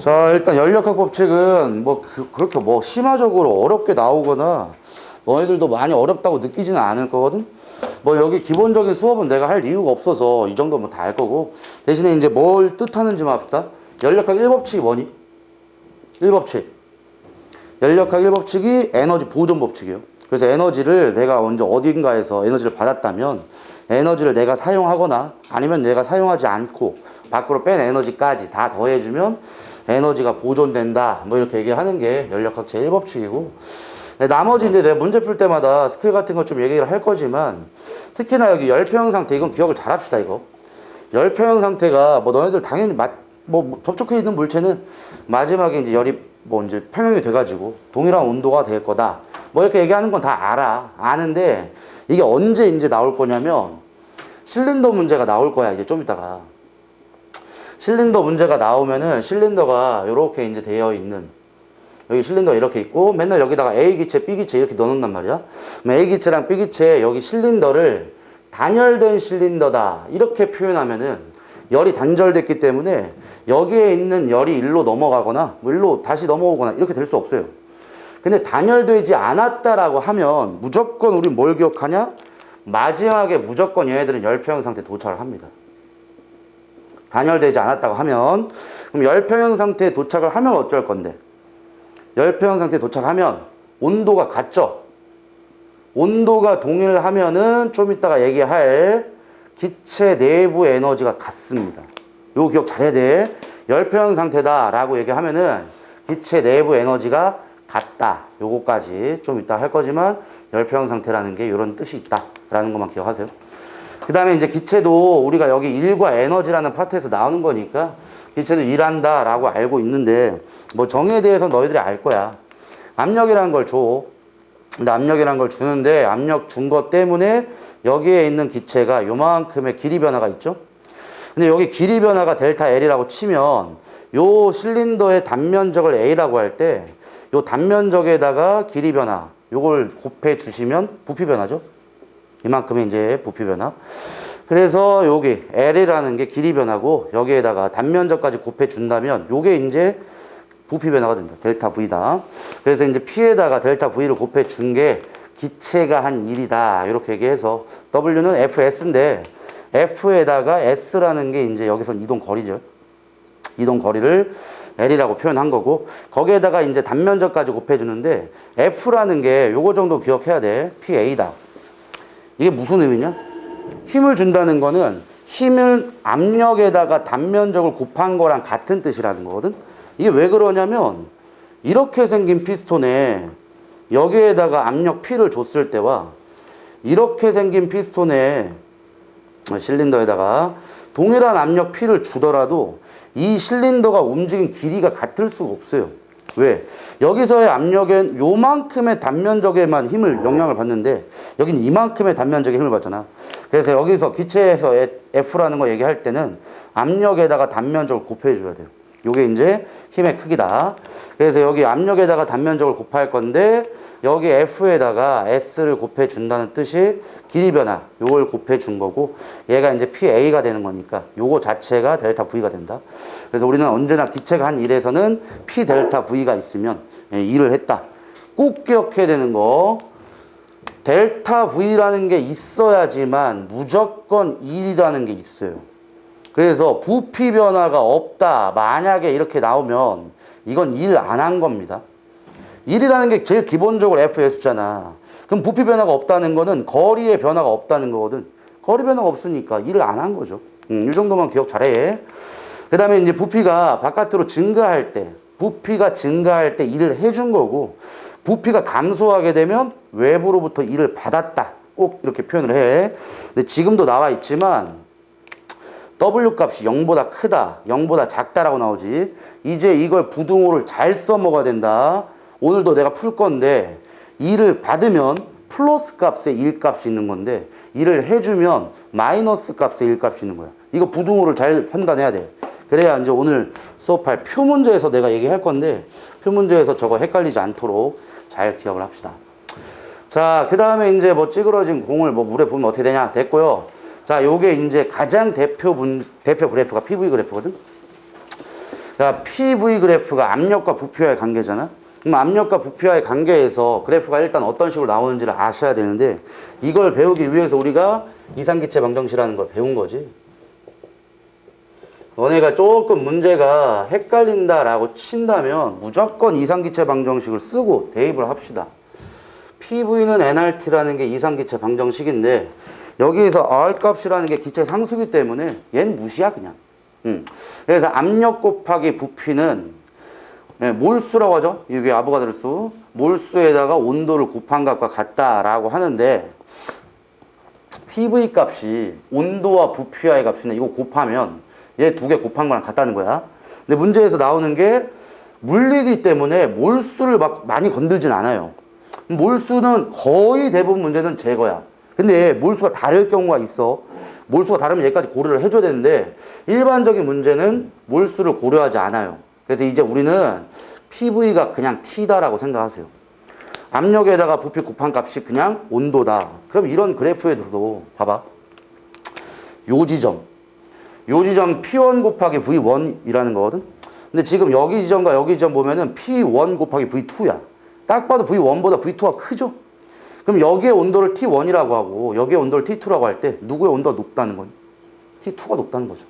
자, 일단 연력학 법칙은 뭐 그렇게 뭐 심화적으로 어렵게 나오거나 너희들도 많이 어렵다고 느끼지는 않을 거거든. 뭐 여기 기본적인 수업은 내가 할 이유가 없어서 이 정도면 다 알 거고, 대신에 이제 뭘 뜻하는지만 합시다. 연력학 1법칙이 뭐니? 1법칙. 연력학 1법칙이 에너지 보존 법칙이에요. 그래서 에너지를 내가 먼저 어딘가에서 에너지를 받았다면 에너지를 내가 사용하거나 아니면 내가 사용하지 않고 밖으로 뺀 에너지까지 다 더해주면 에너지가 보존된다, 뭐 이렇게 얘기하는 게 연력학 제1법칙이고, 나머지 이제 내가 문제 풀 때마다 스킬 같은 거 좀 얘기를 할 거지만, 특히나 여기 열표형 상태, 이건 기억을 잘 합시다. 이거 열표형 상태가 뭐 너네들 당연히 뭐 접촉해 있는 물체는 마지막에 이제 열이 뭐 이제 평형이 돼가지고 동일한 온도가 될 거다, 뭐 이렇게 얘기하는 건 다 아는데, 이게 언제 이제 나올 거냐면 실린더 문제가 나올 거야. 이제 좀 이따가 실린더 문제가 나오면은 실린더가 이렇게 이제 되어 있는, 여기 실린더가 이렇게 있고 맨날 여기다가 A 기체, B 기체 이렇게 넣어놓는단 말이야. 그럼 A 기체랑 B 기체 여기 실린더를 단열된 실린더다 이렇게 표현하면은 열이 단절됐기 때문에 여기에 있는 열이 일로 넘어가거나 뭐 일로 다시 넘어오거나 이렇게 될 수 없어요. 근데 단열되지 않았다라고 하면 무조건 우린 뭘 기억하냐? 마지막에 무조건 얘네들은 열표형 상태에 도착을 합니다. 단열되지 않았다고 하면, 그럼 열표형 상태에 도착을 하면 어쩔 건데, 열표형 상태에 도착하면 온도가 같죠? 온도가 동일하면은 좀 이따가 얘기할 기체 내부 에너지가 같습니다. 요거 기억 잘해야 돼. 열표형 상태다 라고 얘기하면은 기체 내부 에너지가 같다, 요거까지 좀 이따 할 거지만 열표형 상태라는 게 이런 뜻이 있다 라는 것만 기억하세요. 그 다음에 이제 기체도 우리가 여기 일과 에너지라는 파트에서 나오는 거니까 기체도 일한다 라고 알고 있는데, 뭐 정의에 대해서 너희들이 알 거야. 압력이라는 걸 줘. 근데 압력이라는 걸 주는데 압력 준 것 때문에 여기에 있는 기체가 요만큼의 길이 변화가 있죠. 근데 여기 길이 변화가 델타 L이라고 치면 요 실린더의 단면적을 A라고 할 때 요 단면적에다가 길이 변화 요걸 곱해 주시면 부피 변화죠. 이만큼의 이제 부피 변화. 그래서 여기 L이라는 게 길이 변화고 여기에다가 단면적까지 곱해 준다면 요게 이제 부피 변화가 된다. 델타 V다. 그래서 이제 P에다가 델타 V를 곱해 준 게 기체가 한 일이다. 이렇게 얘기해서 W는 FS인데 F에다가 S라는 게 이제 여기선 이동 거리죠. 이동 거리를 L이라고 표현한 거고, 거기에다가 이제 단면적까지 곱해 주는데 F라는 게 요거 정도 기억해야 돼. PA다. 이게 무슨 의미냐? 힘을 준다는 거는 힘을 압력에다가 단면적을 곱한 거랑 같은 뜻이라는 거거든. 이게 왜 그러냐면 이렇게 생긴 피스톤에 여기에다가 압력 P를 줬을 때와 이렇게 생긴 피스톤에 실린더에다가 동일한 압력 P를 주더라도 이 실린더가 움직인 길이가 같을 수가 없어요. 왜? 여기서의 압력은 요만큼의 단면적에만 영향을 받는데 여기는 이만큼의 단면적의 힘을 받잖아. 그래서 여기서 기체에서 F라는 거 얘기할 때는 압력에다가 단면적을 곱해 줘야 돼요. 요게 이제 힘의 크기다. 그래서 여기 압력에다가 단면적을 곱할 건데 여기 F에다가 S를 곱해 준다는 뜻이 길이 변화 요걸 곱해 준 거고, 얘가 이제 PA가 되는 거니까 요거 자체가 델타 V가 된다. 그래서 우리는 언제나 기체가 한 일에서는 P 델타 V가 있으면 일을 했다. 꼭 기억해야 되는 거, 델타 V라는 게 있어야지만 무조건 일이라는 게 있어요. 그래서 부피 변화가 없다 만약에 이렇게 나오면 이건 일 안 한 겁니다. 일이라는 게 제일 기본적으로 FS잖아. 그럼 부피 변화가 없다는 거는 거리의 변화가 없다는 거거든. 거리 변화가 없으니까 일을 안 한 거죠. 이 정도만 기억 잘해. 그 다음에 이제 부피가 바깥으로 증가할 때, 부피가 증가할 때 일을 해준 거고, 부피가 감소하게 되면 외부로부터 일을 받았다. 꼭 이렇게 표현을 해. 근데 지금도 나와 있지만 W 값이 0보다 크다, 0보다 작다라고 나오지. 이제 이걸 부등호를 잘 써먹어야 된다. 오늘도 내가 풀 건데 일을 받으면 플러스 값에 1 값이 있는 건데 일을 해주면 마이너스 값에 1 값이 있는 거야. 이거 부등호를 잘 판단해야 돼. 그래야 이제 오늘 수업할 표 문제에서 내가 얘기할 건데 표 문제에서 저거 헷갈리지 않도록 잘 기억을 합시다. 자, 그 다음에 이제 뭐 찌그러진 공을 뭐 물에 부으면 어떻게 되냐 됐고요. 자, 요게 이제 가장 대표 그래프가 PV 그래프거든. 자, PV 그래프가 압력과 부피와의 관계잖아. 그럼 압력과 부피와의 관계에서 그래프가 일단 어떤 식으로 나오는지를 아셔야 되는데 이걸 배우기 위해서 우리가 이상기체 방정식이라는 걸 배운 거지. 너네가 조금 문제가 헷갈린다라고 친다면 무조건 이상기체 방정식을 쓰고 대입을 합시다. PV는 nRT라는 게 이상기체 방정식인데 여기에서 R 값이라는 게 기체 상수기 때문에 얘는 무시야 그냥. 그래서 압력 곱하기 부피는 몰수라고 하죠. 이게 아보가드로 수. 몰수에다가 온도를 곱한 값과 같다라고 하는데 PV 값이 온도와 부피와의 값이네. 이거 곱하면 얘 두 개 곱한 거랑 같다는 거야. 근데 문제에서 나오는 게 물리기 때문에 몰수를 막 많이 건들진 않아요. 몰수는 거의 대부분 문제는 제거야. 근데 몰수가 다를 경우가 있어. 몰수가 다르면 얘까지 고려를 해줘야 되는데 일반적인 문제는 몰수를 고려하지 않아요. 그래서 이제 우리는 PV가 그냥 T다라고 생각하세요. 압력에다가 부피 곱한 값이 그냥 온도다. 그럼 이런 그래프에서도 봐봐. 요 지점 P1 곱하기 V1이라는 거거든. 근데 지금 여기 지점과 여기 지점 보면은 P1 곱하기 V2야. 딱 봐도 V1보다 V2가 크죠? 그럼 여기에 온도를 T1이라고 하고 여기에 온도를 T2라고 할 때 누구의 온도가 높다는 거니? T2가 높다는 거죠.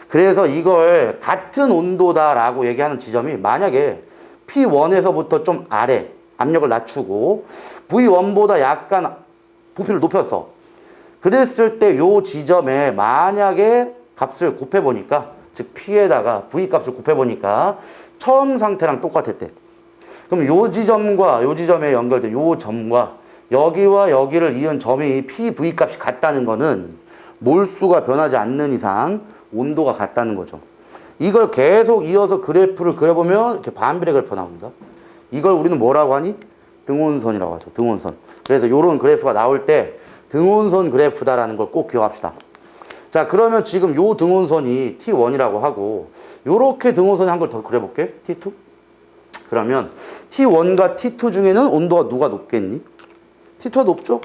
그래서 이걸 같은 온도다라고 얘기하는 지점이 만약에 P1에서부터 좀 아래 압력을 낮추고 V1보다 약간 부피를 높였어. 그랬을 때 요 지점에 만약에 값을 곱해보니까 즉 P에다가 V 값을 곱해보니까 처음 상태랑 똑같았대. 그럼 요 지점과 요 지점에 연결된 요 점과 여기와 여기를 이은 점이 PV 값이 같다는 거는 몰수가 변하지 않는 이상 온도가 같다는 거죠. 이걸 계속 이어서 그래프를 그려보면 이렇게 반비례 그래프가 나옵니다. 이걸 우리는 뭐라고 하니? 등온선이라고 하죠. 등온선. 그래서 이런 그래프가 나올 때 등온선 그래프다라는 걸 꼭 기억합시다. 자, 그러면 지금 요 등온선이 T1이라고 하고 요렇게 등온선이 한 걸 더 그려볼게. T2. 그러면 T1과 T2 중에는 온도가 누가 높겠니? T2가 높죠?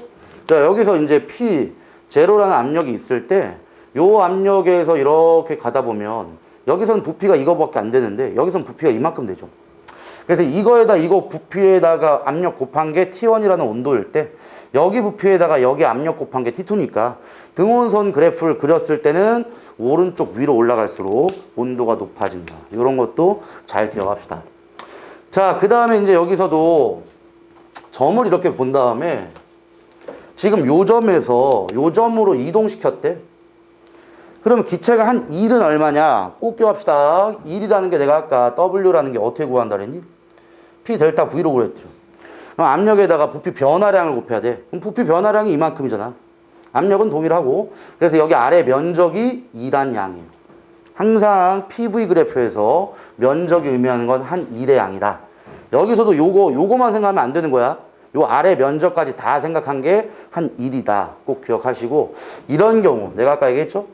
자, 여기서 이제 P, 제로라는 압력이 있을 때 요 압력에서 이렇게 가다 보면 여기선 부피가 이거밖에 안 되는데 여기선 부피가 이만큼 되죠. 그래서 이거에다 이거 부피에다가 압력 곱한 게 T1이라는 온도일 때 여기 부피에다가 여기 압력 곱한 게 T2니까 등온선 그래프를 그렸을 때는 오른쪽 위로 올라갈수록 온도가 높아진다. 이런 것도 잘 기억합시다. 자, 그 다음에 이제 여기서도 점을 이렇게 본 다음에 지금 요 점에서 요 점으로 이동시켰대. 그러면 기체가 한 1은 얼마냐? 꼭 기억합시다. 1이라는 게 내가 아까 W라는 게 어떻게 구한다 그랬니? P 델타 V로 그랬죠. 그럼 압력에다가 부피 변화량을 곱해야 돼. 그럼 부피 변화량이 이만큼이잖아. 압력은 동일하고. 그래서 여기 아래 면적이 2란 양이에요. 항상 PV 그래프에서 면적이 의미하는 건 한 1의 양이다. 여기서도 요거만 생각하면 안 되는 거야. 요 아래 면적까지 다 생각한 게 한 1이다. 꼭 기억하시고 이런 경우 내가 아까 얘기했죠?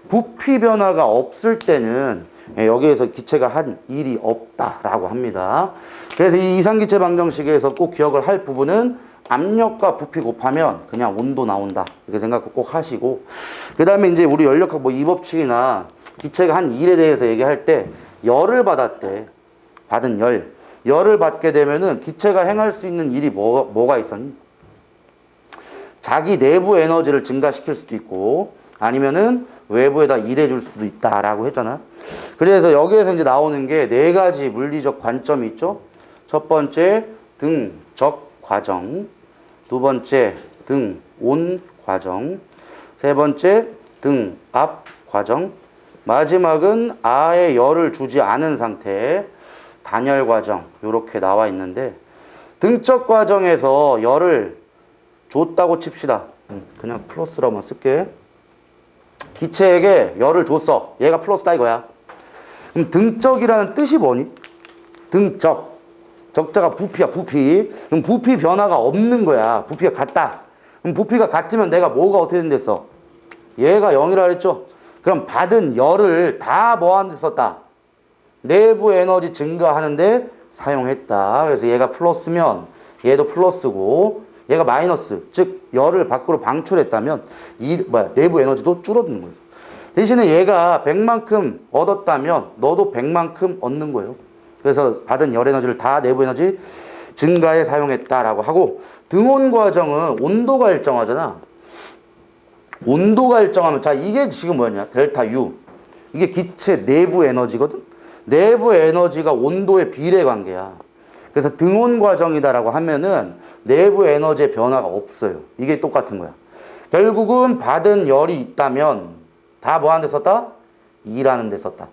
부피 변화가 없을 때는 여기에서 기체가 한 1이 없다라고 합니다. 그래서 이 이상기체 방정식에서 꼭 기억을 할 부분은 압력과 부피 곱하면 그냥 온도 나온다. 이렇게 생각 꼭 하시고 그 다음에 이제 우리 연력학 뭐 이 법칙이나 기체가 한 1에 대해서 얘기할 때 열을 받았대. 받은 열을 받게 되면은 기체가 행할 수 있는 일이 뭐가 있었니? 자기 내부 에너지를 증가시킬 수도 있고 아니면은 외부에다 일해줄 수도 있다라고 했잖아. 그래서 여기에서 이제 나오는 게 네 가지 물리적 관점이 있죠. 첫 번째 등적 과정, 두 번째 등온 과정, 세 번째 등압 과정, 마지막은 아예 열을 주지 않은 상태 단열 과정 이렇게 나와 있는데 등적 과정에서 열을 줬다고 칩시다. 그냥 플러스로만 쓸게. 기체에게 열을 줬어. 얘가 플러스다 이거야. 그럼 등적이라는 뜻이 뭐니? 등적. 적자가 부피야, 부피. 그럼 부피 변화가 없는 거야. 부피가 같다. 그럼 부피가 같으면 내가 뭐가 어떻게 된댔어? 얘가 0이라 그랬죠? 그럼 받은 열을 다 뭐하는 데 썼다? 내부 에너지 증가하는데 사용했다. 그래서 얘가 플러스면 얘도 플러스고 얘가 마이너스, 즉 열을 밖으로 방출했다면 내부 에너지도 줄어드는 거예요. 대신에 얘가 100만큼 얻었다면 너도 100만큼 얻는 거예요. 그래서 받은 열 에너지를 다 내부 에너지 증가에 사용했다라고 하고, 등온 과정은 온도가 일정하잖아. 온도가 일정하면, 자, 이게 지금 뭐냐? 델타 U. 이게 기체 내부 에너지거든? 내부 에너지가 온도의 비례 관계야. 그래서 등온 과정이다라고 하면은 내부 에너지의 변화가 없어요. 이게 똑같은 거야. 결국은 받은 열이 있다면 다 뭐 하는 데 썼다? 2라는 데 썼다.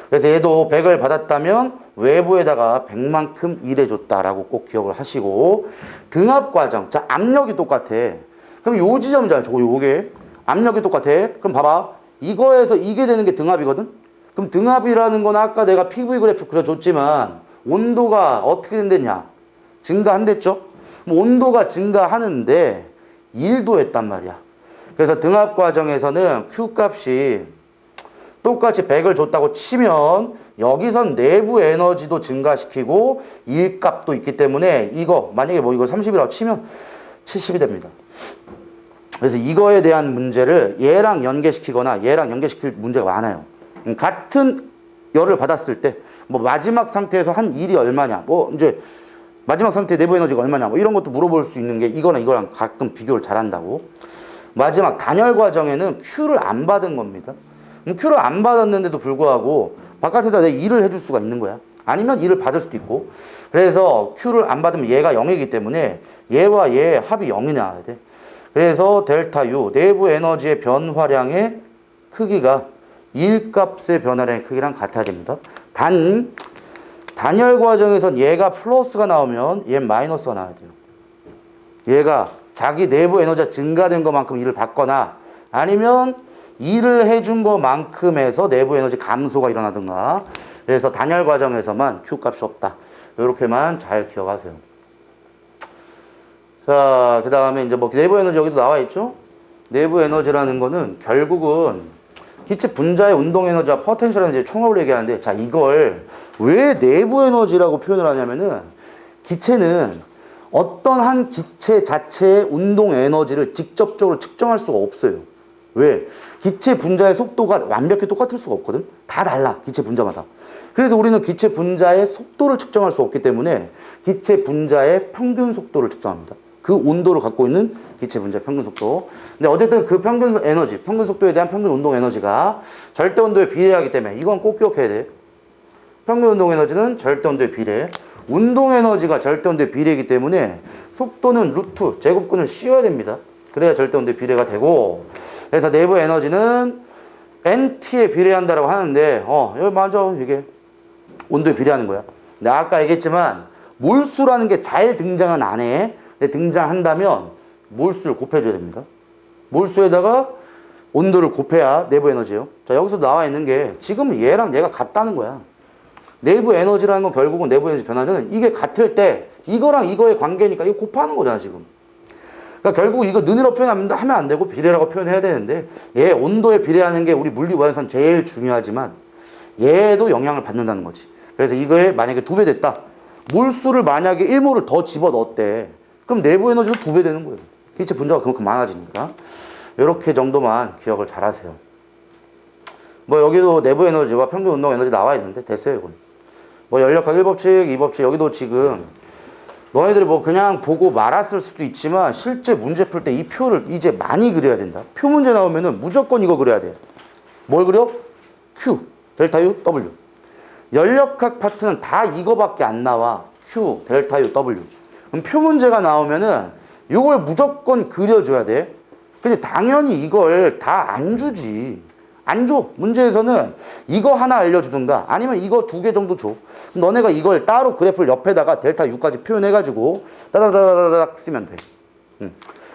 그래서 얘도 100을 받았다면 외부에다가 100만큼 일해줬다라고 꼭 기억을 하시고, 등압 과정. 자, 압력이 똑같아. 그럼 요 지점이잖아. 요게. 압력이 똑같아. 그럼 봐봐. 이거에서 이게 되는 게 등압이거든? 그럼 등압이라는 건 아까 내가 PV 그래프 그려줬지만 온도가 어떻게 된댔냐? 증가한댔죠? 뭐 온도가 증가하는데 1도 했단 말이야. 그래서 등압 과정에서는 Q 값이 똑같이 100을 줬다고 치면 여기선 내부 에너지도 증가시키고 1 값도 있기 때문에 이거 만약에 뭐 이거 30이라고 치면 70이 됩니다. 그래서 이거에 대한 문제를 얘랑 연계시키거나 얘랑 연계시킬 문제가 많아요. 같은 열을 받았을 때 뭐 마지막 상태에서 한 1이 얼마냐, 뭐 이제 마지막 상태 내부 에너지가 얼마냐, 뭐 이런 것도 물어볼 수 있는 게 이거랑 이거랑 가끔 비교를 잘한다고. 마지막 단열 과정에는 Q를 안 받은 겁니다. Q를 안 받았는데도 불구하고 바깥에다 내 2를 해줄 수가 있는 거야. 아니면 2를 받을 수도 있고. 그래서 Q를 안 받으면 얘가 0이기 때문에 얘와 얘 합이 0이 나와야 돼. 그래서 델타 U, 내부 에너지의 변화량의 크기가 1값의 변화량의 크기랑 같아야 됩니다. 단열 과정에선 얘가 플러스가 나오면 얘는 마이너스가 나와야 돼요. 얘가 자기 내부 에너지가 증가된 것만큼 일을 받거나 아니면 일을 해준 것만큼에서 내부 에너지 감소가 일어나든가. 그래서 단열 과정에서만 Q 값이 없다. 이렇게만 잘 기억하세요. 자, 그 다음에 이제 뭐 내부 에너지 여기도 나와 있죠? 내부 에너지라는 거는 결국은 기체 분자의 운동 에너지와 포텐셜 에너지의 총합을 얘기하는데, 자, 이걸 왜 내부 에너지라고 표현을 하냐면은 기체는 어떤 한 기체 자체의 운동 에너지를 직접적으로 측정할 수가 없어요. 왜? 기체 분자의 속도가 완벽히 똑같을 수가 없거든? 다 달라, 기체 분자마다. 그래서 우리는 기체 분자의 속도를 측정할 수 없기 때문에 기체 분자의 평균 속도를 측정합니다. 그 온도를 갖고 있는 기체 분자의 평균 속도. 근데 어쨌든 그 평균 에너지, 평균 속도에 대한 평균 운동 에너지가 절대 온도에 비례하기 때문에 이건 꼭 기억해야 돼. 평균 운동 에너지는 절대 온도에 비례. 운동 에너지가 절대 온도에 비례이기 때문에 속도는 루트 제곱근을 씌워야 됩니다. 그래야 절대 온도에 비례가 되고, 그래서 내부 에너지는 NT에 비례한다라고 하는데, 여기 맞아. 이게 온도에 비례하는 거야. 근데 아까 얘기했지만 몰수라는 게 잘 등장은 안 해. 근데 등장한다면 몰수를 곱해줘야 됩니다. 몰수에다가 온도를 곱해야 내부 에너지예요. 자, 여기서 나와 있는 게 지금 얘랑 얘가 같다는 거야. 내부 에너지라는 건 결국은 내부 에너지 변화는 이게 같을 때 이거랑 이거의 관계니까 이거 곱하는 거잖아, 지금. 그러니까 결국 이거 는으로 표현하면 안 되고 비례라고 표현해야 되는데, 얘 온도에 비례하는 게 우리 물리 우한선 제일 중요하지만 얘도 영향을 받는다는 거지. 그래서 이거에 만약에 2배 됐다. 몰수를 만약에 1몰을 더 집어 넣었대. 그럼 내부 에너지도 2배 되는 거예요. 기체 분자가 그만큼 많아지니까. 이렇게 정도만 기억을 잘 하세요. 뭐 여기도 내부 에너지와 평균 운동 에너지 나와 있는데 됐어요, 이건. 뭐 연력학 1법칙, 2법칙 여기도 지금 너희들이 뭐 그냥 보고 말았을 수도 있지만 실제 문제 풀 때 이 표를 이제 많이 그려야 된다. 표 문제 나오면은 무조건 이거 그려야 돼. 뭘 그려? Q, 델타 U, W. 연력학 파트는 다 이거밖에 안 나와. Q, 델타 U, W. 그럼 표 문제가 나오면은 이걸 무조건 그려줘야 돼. 근데 당연히 이걸 다 안 주지. 안 줘. 문제에서는 이거 하나 알려주든가 아니면 이거 2개 정도 줘. 너네가 이걸 따로 그래프를 옆에다가 델타 U까지 표현해가지고 따다다다닥 쓰면 돼.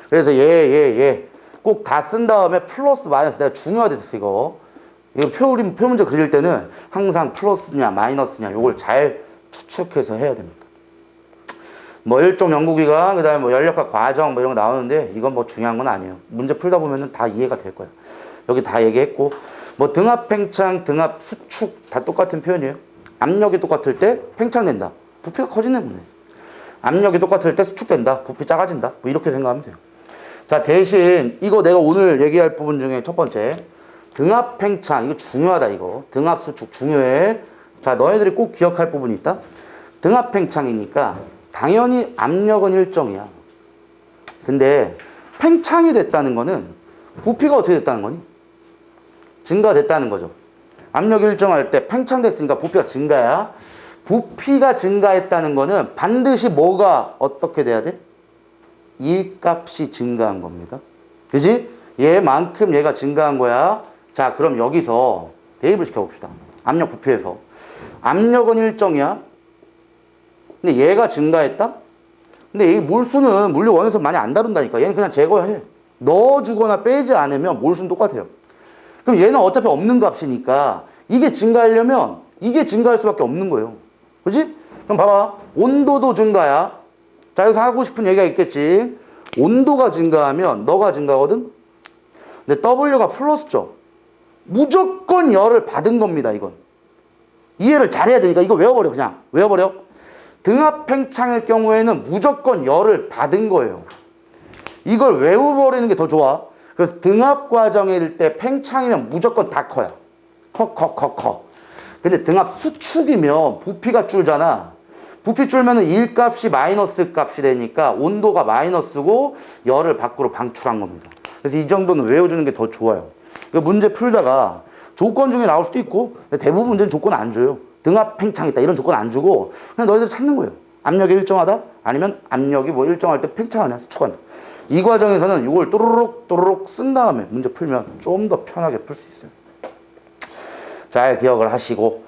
그래서 얘 꼭 다 쓴 다음에 플러스 마이너스, 내가 중요하댔어 이거. 이거 표 문제 그릴 때는 항상 플러스냐 마이너스냐 요걸 잘 추측해서 해야 됩니다. 뭐 일종 연구기간, 그 다음에 뭐 연력학 과정 뭐 이런 거 나오는데 이건 뭐 중요한 건 아니에요. 문제 풀다 보면은 다 이해가 될 거야. 여기 다 얘기했고, 뭐 등압 팽창, 등압 수축 다 똑같은 표현이에요. 압력이 똑같을 때 팽창된다. 부피가 커지네 뭐네. 압력이 똑같을 때 수축된다. 부피 작아진다. 뭐 이렇게 생각하면 돼요. 자, 대신 이거 내가 오늘 얘기할 부분 중에 첫 번째, 등압 팽창, 이거 중요하다, 이거. 등압 수축 중요해. 자, 너희들이 꼭 기억할 부분이 있다. 등압 팽창이니까 당연히 압력은 일정이야. 근데 팽창이 됐다는 거는 부피가 어떻게 됐다는 거니? 증가됐다는 거죠. 압력이 일정할 때 팽창됐으니까 부피가 증가야. 부피가 증가했다는 거는 반드시 뭐가 어떻게 돼야 돼? 이 값이 증가한 겁니다. 그지? 얘만큼 얘가 증가한 거야. 자, 그럼 여기서 대입을 시켜봅시다. 압력 부피에서. 압력은 일정이야. 근데 얘가 증가했다? 근데 이 몰수는 물리 원에서 많이 안 다룬다니까. 얘는 그냥 제거해. 넣어주거나 빼지 않으면 몰수는 똑같아요. 그럼 얘는 어차피 없는 값이니까 이게 증가하려면 이게 증가할 수밖에 없는 거예요. 그지? 그럼 봐봐. 온도도 증가야. 자, 여기서 하고 싶은 얘기가 있겠지. 온도가 증가하면 너가 증가하거든? 근데 W가 플러스죠. 무조건 열을 받은 겁니다, 이건. 이해를 잘해야 되니까 이거 외워버려, 그냥. 외워버려. 등압 팽창일 경우에는 무조건 열을 받은 거예요. 이걸 외워버리는 게 더 좋아. 그래서 등압 과정일 때 팽창이면 무조건 다 커요. 커. 근데 등압 수축이면 부피가 줄잖아. 부피 줄면은 1값이 마이너스 값이 되니까 온도가 마이너스고 열을 밖으로 방출한 겁니다. 그래서 이 정도는 외워주는 게 더 좋아요. 문제 풀다가 조건 중에 나올 수도 있고 대부분 문제는 조건 안 줘요. 등압 팽창 있다 이런 조건 안 주고 그냥 너희들 찾는 거예요. 압력이 일정하다? 아니면 압력이 뭐 일정할 때 팽창하냐 수축하냐. 이 과정에서는 이걸 또르륵 쓴 다음에 문제 풀면 좀 더 편하게 풀 수 있어요. 잘 기억을 하시고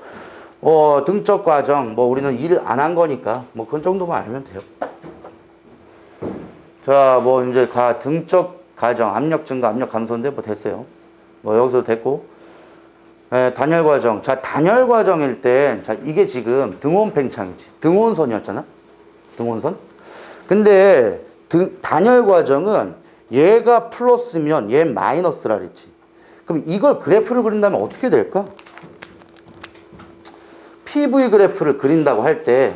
등적 과정 뭐 우리는 일 안 한 거니까 뭐 그 정도만 알면 돼요. 자, 뭐 이제 등적 과정 압력 증가 압력 감소인데 뭐 됐어요. 뭐 여기서 됐고 단열 과정. 자, 단열 과정일 땐 자, 이게 지금 등온 팽창이지. 등온선이었잖아. 등온선. 근데 단열 과정은 얘가 플러스면 얘 마이너스라 그랬지. 그럼 이걸 그래프를 그린다면 어떻게 될까? PV 그래프를 그린다고 할 때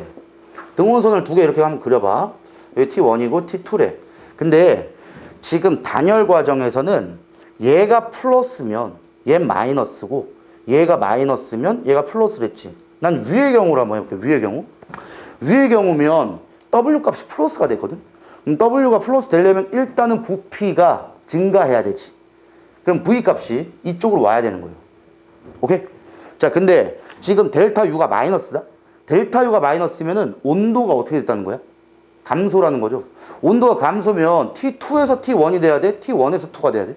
등온선을 두 개 이렇게 한번 그려봐. 여기 T1이고 T2래. 근데 지금 단열 과정에서는 얘가 플러스면 얘 마이너스고 얘가 마이너스면 얘가 플러스랬지. 난 위의 경우로 한번 해볼게. 위의 경우. 위의 경우면 W 값이 플러스가 됐거든. 그럼 W가 플러스 되려면 일단은 부피가 증가해야 되지. 그럼 V 값이 이쪽으로 와야 되는 거예요. 오케이? 자, 근데 지금 델타 U가 마이너스다? 델타 U가 마이너스면은 온도가 어떻게 됐다는 거야? 감소라는 거죠. 온도가 감소면 T2에서 T1이 돼야 돼? T1에서 2가 돼야 돼?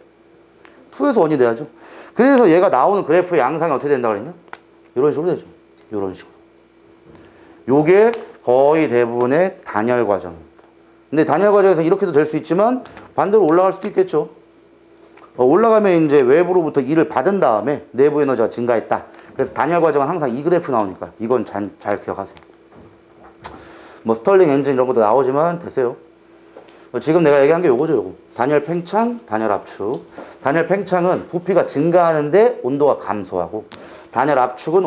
2에서 1이 돼야죠. 그래서 얘가 나오는 그래프의 양상이 어떻게 된다 그랬냐? 이런 식으로 되죠. 이런 식으로. 요게 거의 대부분의 단열 과정입니다. 근데 단열 과정에서 이렇게도 될 수 있지만 반대로 올라갈 수도 있겠죠. 올라가면 이제 외부로부터 일을 받은 다음에 내부 에너지가 증가했다. 그래서 단열 과정은 항상 이 그래프 나오니까 이건 잘 기억하세요. 뭐 스털링 엔진 이런 것도 나오지만 됐어요. 지금 내가 얘기한 게 요거죠, 요거. 단열 팽창, 단열 압축. 단열 팽창은 부피가 증가하는데 온도가 감소하고, 단열 압축은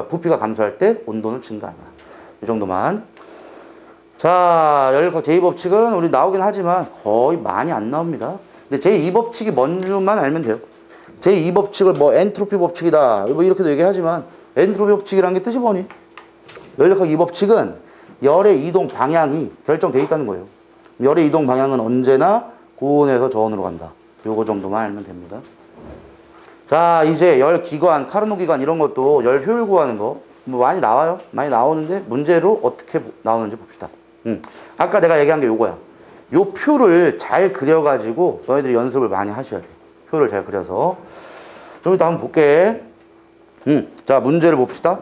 부피가 감소할 때 온도는 증가한다. 이 정도만. 자, 열각 제2법칙은 우리 나오긴 하지만 거의 많이 안 나옵니다. 근데 제2법칙이 뭔 줄만 알면 돼요. 제2법칙을 뭐 엔트로피 법칙이다, 뭐 이렇게도 얘기하지만 엔트로피 법칙이라는 게 뜻이 뭐니? 열역학 2법칙은 열의 이동 방향이 결정되어 있다는 거예요. 열의 이동 방향은 언제나 고온에서 저온으로 간다. 요거 정도만 알면 됩니다. 자, 이제 열 기관, 카르노 기관 이런 것도 열 효율 구하는 거 뭐 많이 나와요. 많이 나오는데 문제로 어떻게 나오는지 봅시다. 아까 내가 얘기한 게 요거야. 요 표를 잘 그려가지고 너희들이 연습을 많이 하셔야 돼. 표를 잘 그려서. 좀 이따 한번 볼게. 자, 문제를 봅시다.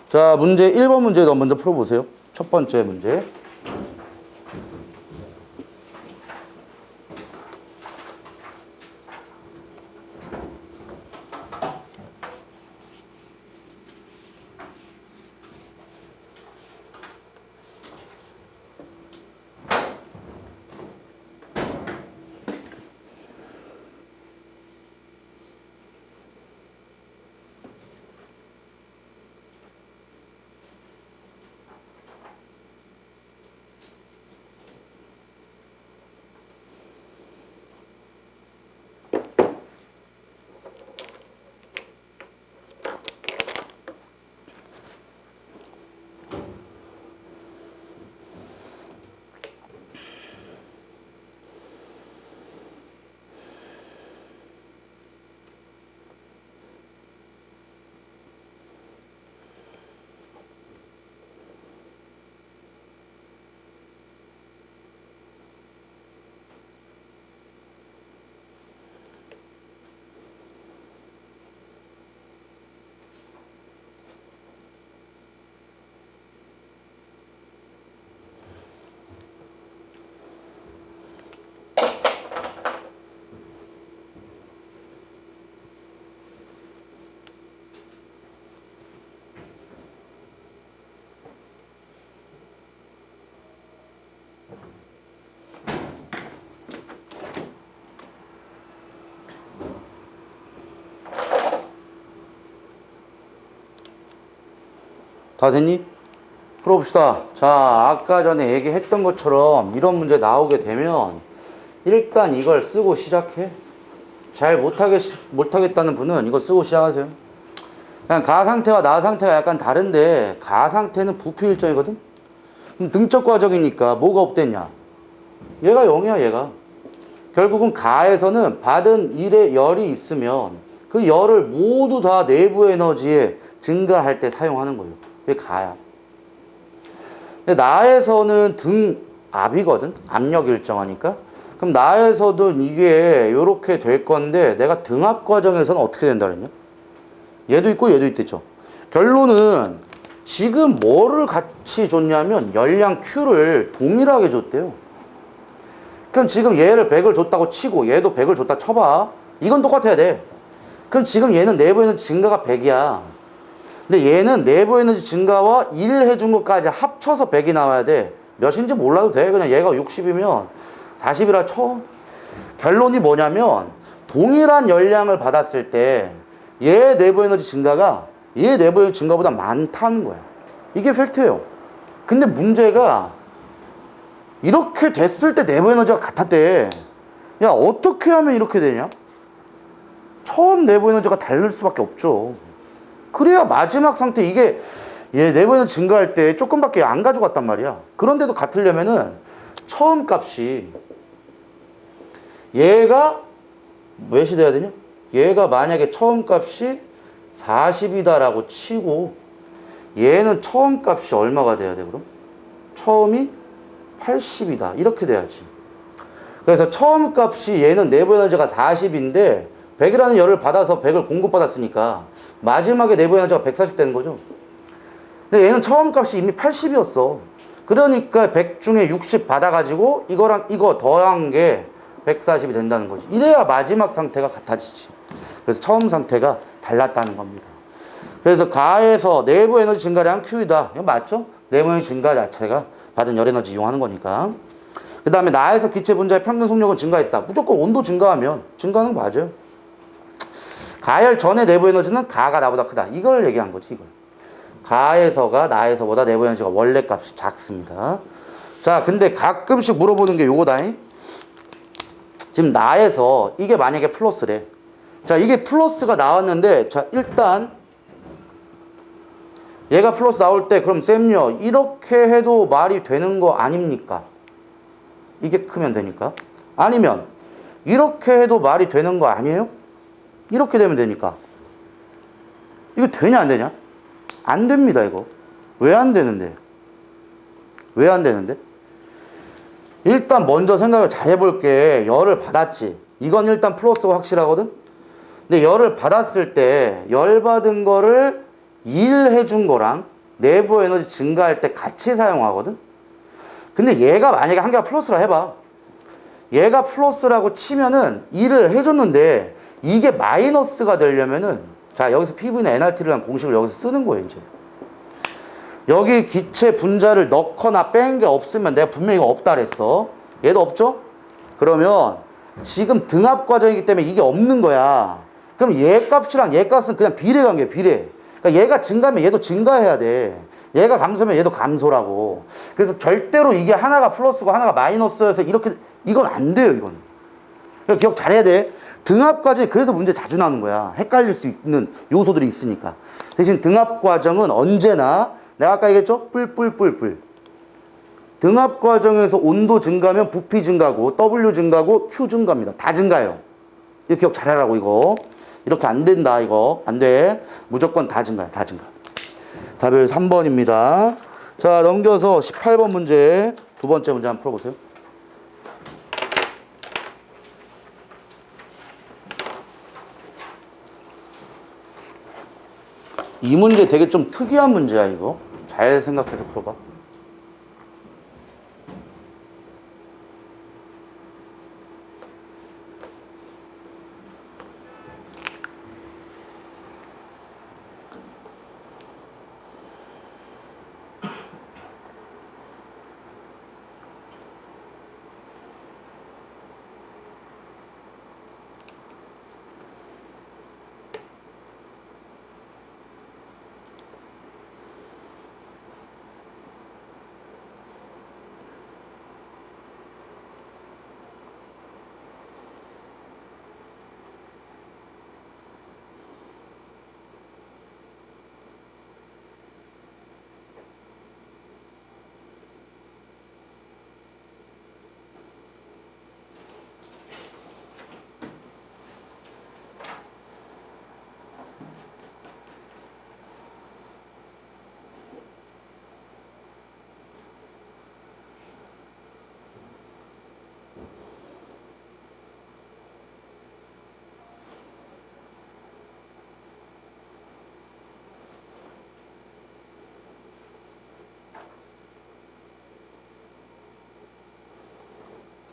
자, 문제 1번 문제 너 먼저 풀어보세요. 첫 번째 문제. 다 됐니? 풀어봅시다. 자, 아까 전에 얘기했던 것처럼 이런 문제 나오게 되면 일단 이걸 쓰고 시작해. 잘 못하겠다는 분은 이거 쓰고 시작하세요. 그냥 가 상태와 나 상태가 약간 다른데 가 상태는 부피 일정이거든? 그럼 등적 과정이니까 뭐가 없댔냐? 얘가 0이야, 얘가. 결국은 가에서는 받은 일의 열이 있으면 그 열을 모두 다 내부 에너지에 증가할 때 사용하는 거예요. 그게 가야. 근데 나에서는 등압이거든? 압력 일정하니까. 그럼 나에서도 이게 이렇게 될 건데 내가 등압 과정에서는 어떻게 된다 그랬냐? 얘도 있고 얘도 있댔죠. 결론은 지금 뭐를 같이 줬냐면 열량 Q를 동일하게 줬대요. 그럼 지금 얘를 100을 줬다고 치고 얘도 100을 줬다 쳐봐. 이건 똑같아야 돼. 그럼 지금 얘는 내부 에너지 증가가 100이야. 근데 얘는 내부 에너지 증가와 1 해준 것까지 합쳐서 100이 나와야 돼. 몇인지 몰라도 돼. 그냥 얘가 60이면 40이라 쳐. 결론이 뭐냐면 동일한 열량을 받았을 때 얘 내부 에너지 증가가 얘 내부 에너지 증가보다 많다는 거야. 이게 팩트예요. 근데 문제가 이렇게 됐을 때 내부 에너지가 같았대. 야, 어떻게 하면 이렇게 되냐? 처음 내부 에너지가 다를 수밖에 없죠. 그래야 마지막 상태 이게 얘 내부 에너지 증가할 때 조금밖에 안 가져갔단 말이야. 그런데도 같으려면은 처음 값이 얘가 몇이 돼야 되냐? 얘가 만약에 처음 값이 40이다라고 치고 얘는 처음 값이 얼마가 돼야 돼, 그럼? 처음이 80이다. 이렇게 돼야지. 그래서 처음 값이 얘는 내부 에너지가 40인데 100이라는 열을 받아서 100을 공급받았으니까 마지막에 내부 에너지가 140 되는 거죠. 근데 얘는 처음 값이 이미 80이었어. 그러니까 100 중에 60 받아가지고 이거랑 이거 더한 게 140이 된다는 거지. 이래야 마지막 상태가 같아지지. 그래서 처음 상태가 달랐다는 겁니다. 그래서 가에서 내부 에너지 증가량 Q이다. 이거 맞죠? 내부 에너지 증가 자체가 받은 열 에너지 이용하는 거니까. 그 다음에 나에서 기체 분자의 평균 속력은 증가했다. 무조건 온도 증가하면 증가하는 거 맞아요. 가열 전의 내부 에너지는 가가 나보다 크다. 이걸 얘기한 거지, 이걸. 가에서가 나에서보다 내부 에너지가 원래 값이 작습니다. 자, 근데 가끔씩 물어보는 게 요거다. 지금 나에서 이게 만약에 플러스래. 자, 이게 플러스가 나왔는데, 자, 일단 얘가 플러스 나올 때 그럼 쌤요 이렇게 해도 말이 되는 거 아닙니까? 이게 크면 되니까. 아니면 이렇게 해도 말이 되는 거 아니에요? 이렇게 되면 되니까. 이거 되냐 안 되냐? 안 됩니다, 이거. 왜 안 되는데? 왜 안 되는데? 일단 먼저 생각을 잘 해볼게. 열을 받았지. 이건 일단 플러스가 확실하거든? 근데 열을 받았을 때 열 받은 거를 일해준 거랑 내부 에너지 증가할 때 같이 사용하거든? 근데 얘가 만약에 한 개가 플러스라 해봐. 얘가 플러스라고 치면은 일을 해줬는데 이게 마이너스가 되려면은 자, 여기서 PV나 NRT를 한 공식을 여기서 쓰는 거예요, 이제. 여기 기체 분자를 넣거나 뺀 게 없으면 내가 분명히 이거 없다 그랬어. 얘도 없죠? 그러면 지금 등압 과정이기 때문에 이게 없는 거야. 그럼 얘 값이랑 얘 값은 그냥 비례 관계야, 비례. 그러니까 얘가 증가하면 얘도 증가해야 돼. 얘가 감소면 얘도 감소라고. 그래서 절대로 이게 하나가 플러스고 하나가 마이너스여서 이렇게, 이건 안 돼요, 이건. 그러니까 기억 잘해야 돼. 등압 과정이 그래서 문제 자주 나오는 거야. 헷갈릴 수 있는 요소들이 있으니까. 대신 등압 과정은 언제나 내가 아까 얘기했죠? 뿔. 등압 과정에서 온도 증가면 부피 증가고 W 증가고 Q 증가입니다. 다 증가해요. 이거 기억 잘하라고, 이거. 이렇게 안 된다, 이거. 안 돼. 무조건 다 증가해, 다 증가. 답이 3번입니다. 자, 넘겨서 18번 문제, 두 번째 문제 한번 풀어보세요. 이 문제 되게 좀 특이한 문제야, 이거. 잘 생각해서 풀어봐.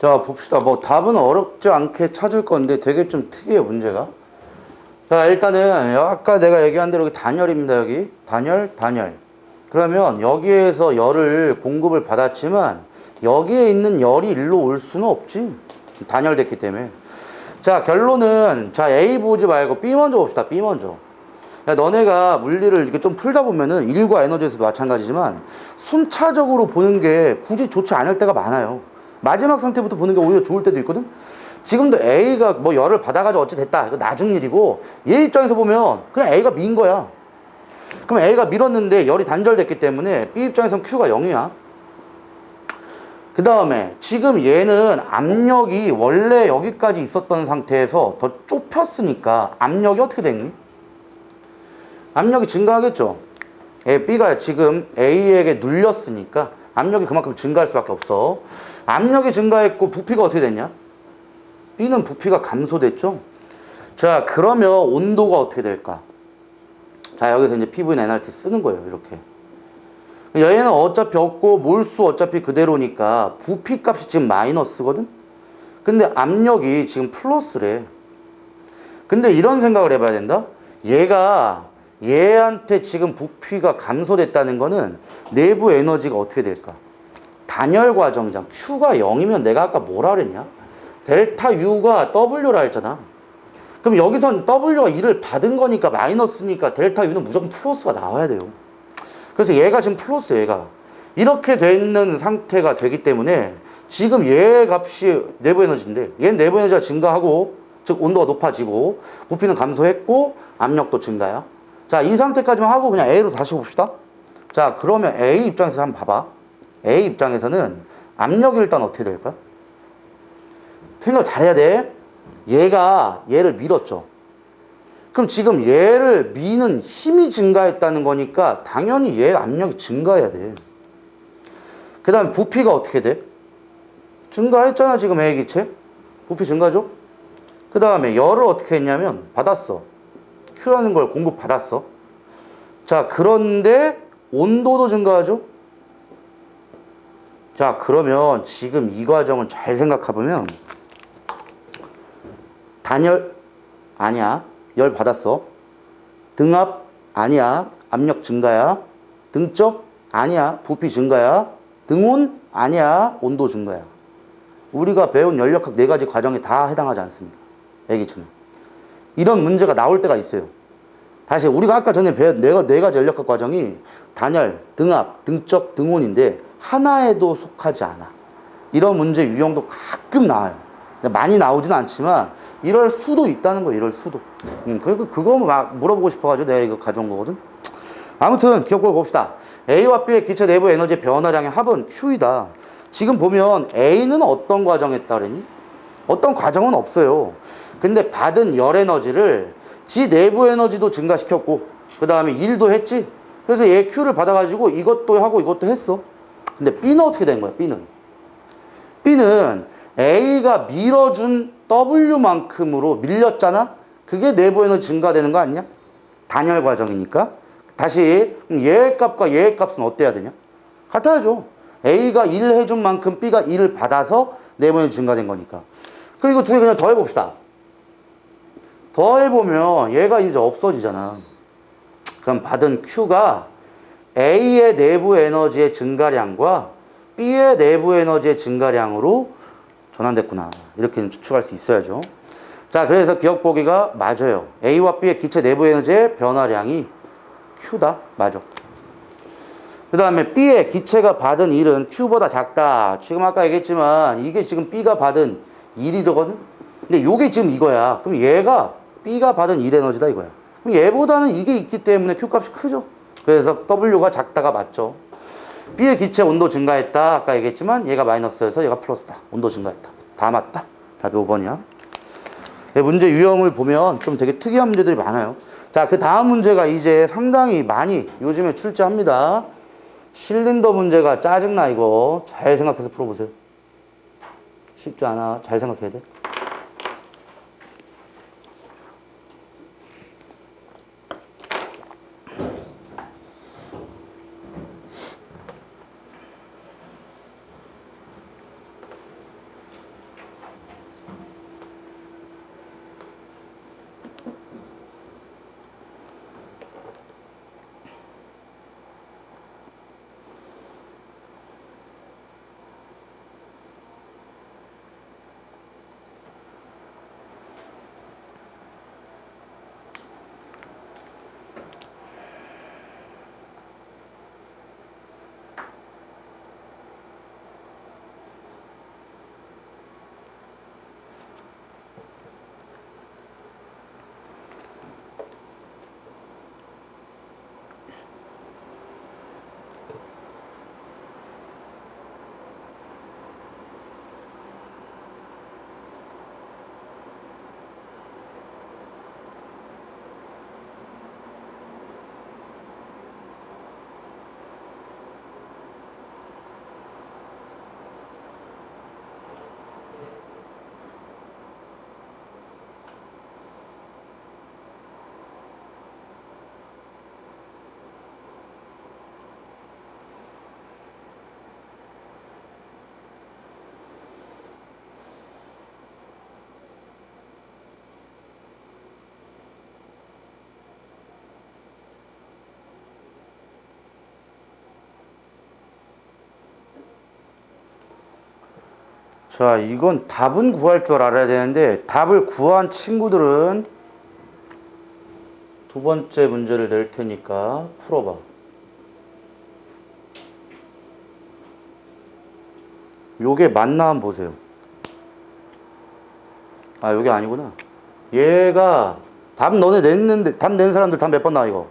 자, 봅시다. 뭐 답은 어렵지 않게 찾을 건데 되게 좀 특이해, 문제가. 자, 일단은 아까 내가 얘기한 대로 여기 단열입니다. 여기 단열. 그러면 여기에서 열을 공급을 받았지만 여기에 있는 열이 일로 올 수는 없지. 단열됐기 때문에. 자, 결론은 자, A 보지 말고 B 먼저 봅시다. B 먼저. 야, 너네가 물리를 이렇게 좀 풀다 보면은 일과 에너지에서도 마찬가지지만 순차적으로 보는 게 굳이 좋지 않을 때가 많아요. 마지막 상태부터 보는 게 오히려 좋을 때도 있거든. 지금도 A가 뭐 열을 받아가지고 어찌 됐다. 이거 나중 일이고 얘 입장에서 보면 그냥 A가 민 거야. 그럼 A가 밀었는데 열이 단절됐기 때문에 B 입장에서는 Q가 0이야. 그 다음에 지금 얘는 압력이 원래 여기까지 있었던 상태에서 더 좁혔으니까 압력이 어떻게 됐니? 압력이 증가하겠죠. B가 지금 A에게 눌렸으니까 압력이 그만큼 증가할 수밖에 없어. 압력이 증가했고 부피가 어떻게 됐냐? B는 부피가 감소됐죠. 자, 그러면 온도가 어떻게 될까? 자, 여기서 이제 PV는 nRT 쓰는 거예요. 이렇게. 얘는 어차피 없고 몰수 어차피 그대로니까 부피 값이 지금 마이너스거든? 근데 압력이 지금 플러스래. 근데 이런 생각을 해봐야 된다. 얘가 얘한테 지금 부피가 감소됐다는 거는 내부 에너지가 어떻게 될까? 단열 과정이잖아. Q가 0이면 내가 아까 뭐라 그랬냐? 델타 U가 W라 했잖아. 그럼 여기선 W가 1을 받은 거니까 마이너스니까 델타 U는 무조건 플러스가 나와야 돼요. 그래서 얘가 지금 플러스 얘가. 이렇게 되는 상태가 되기 때문에 지금 얘 값이 내부 에너지인데 얘는 내부 에너지가 증가하고 즉 온도가 높아지고 부피는 감소했고 압력도 증가야. 자, 이 상태까지만 하고 그냥 A로 다시 봅시다. 자, 그러면 A 입장에서 한번 봐봐. A 입장에서는 압력이 일단 어떻게 될까? 생각 잘해야 돼. 얘가 얘를 밀었죠. 그럼 지금 얘를 미는 힘이 증가했다는 거니까 당연히 얘 압력이 증가해야 돼. 그 다음에 부피가 어떻게 돼? 증가했잖아 지금 A 기체. 부피 증가죠? 그 다음에 열을 어떻게 했냐면 받았어. Q라는 걸 공급받았어. 자, 그런데 온도도 증가하죠? 자, 그러면 지금 이 과정을 잘 생각해보면 단열 아니야. 열 받았어. 등압 아니야. 압력 증가야. 등적 아니야. 부피 증가야. 등온 아니야. 온도 증가야. 우리가 배운 연력학 4가지 과정에 다 해당하지 않습니다. 애기처럼. 이런 문제가 나올 때가 있어요. 다시 우리가 아까 전에 배운 4가지 연력학 과정이 단열, 등압, 등적, 등온인데 하나에도 속하지 않아. 이런 문제 유형도 가끔 나와요. 많이 나오지는 않지만 이럴 수도 있다는 거예요. 이럴 수도. 그거 막 물어보고 싶어가지고 내가 이거 가져온 거거든. 아무튼 기억해 봅시다. A와 B의 기체 내부 에너지 변화량의 합은 Q이다. 지금 보면 A는 어떤 과정에 따르니? 어떤 과정은 없어요. 근데 받은 열 에너지를 지 내부 에너지도 증가시켰고 그 다음에 일도 했지. 그래서 얘 Q를 받아가지고 이것도 하고 이것도 했어. 근데 B는 어떻게 된 거야? B는 A가 밀어준 W만큼으로 밀렸잖아? 그게 내부 에너지 증가되는 거 아니냐? 단열 과정이니까. 다시 얘 값과 얘 값은 어때야 되냐? 같아야죠. A가 1 해준 만큼 B가 1을 받아서 내부 에너지 증가된 거니까. 그리고 두 개 그냥 더해봅시다. 더해보면 얘가 이제 없어지잖아. 그럼 받은 Q가 A의 내부 에너지의 증가량과 B의 내부 에너지의 증가량으로 전환됐구나. 이렇게 추측할 수 있어야죠. 자, 그래서 기억 보기가 맞아요. A와 B의 기체 내부 에너지의 변화량이 Q다. 맞아. 그 다음에 B의 기체가 받은 1은 Q보다 작다. 지금 아까 얘기했지만 이게 지금 B가 받은 1이거든. 근데 요게 지금 이거야. 그럼 얘가 B가 받은 1 에너지다 이거야. 그럼 얘보다는 이게 있기 때문에 Q 값이 크죠. 그래서 W가 작다가 맞죠. B의 기체 온도 증가했다. 아까 얘기했지만 얘가 마이너스여서 얘가 플러스다. 온도 증가했다. 다 맞다. 답이 5번이야. 문제 유형을 보면 좀 되게 특이한 문제들이 많아요. 자, 그 다음 문제가 이제 상당히 많이 요즘에 출제합니다. 실린더 문제가 짜증나 이거. 잘 생각해서 풀어보세요. 쉽지 않아. 잘 생각해야 돼. 자, 이건 답은 구할 줄 알아야 되는데 답을 구한 친구들은 두 번째 문제를 낼 테니까 풀어봐. 요게 맞나 한번 보세요. 아, 요게 아니구나. 얘가 답 너네 냈는데 답 낸 사람들 답 몇 번 나와 이거?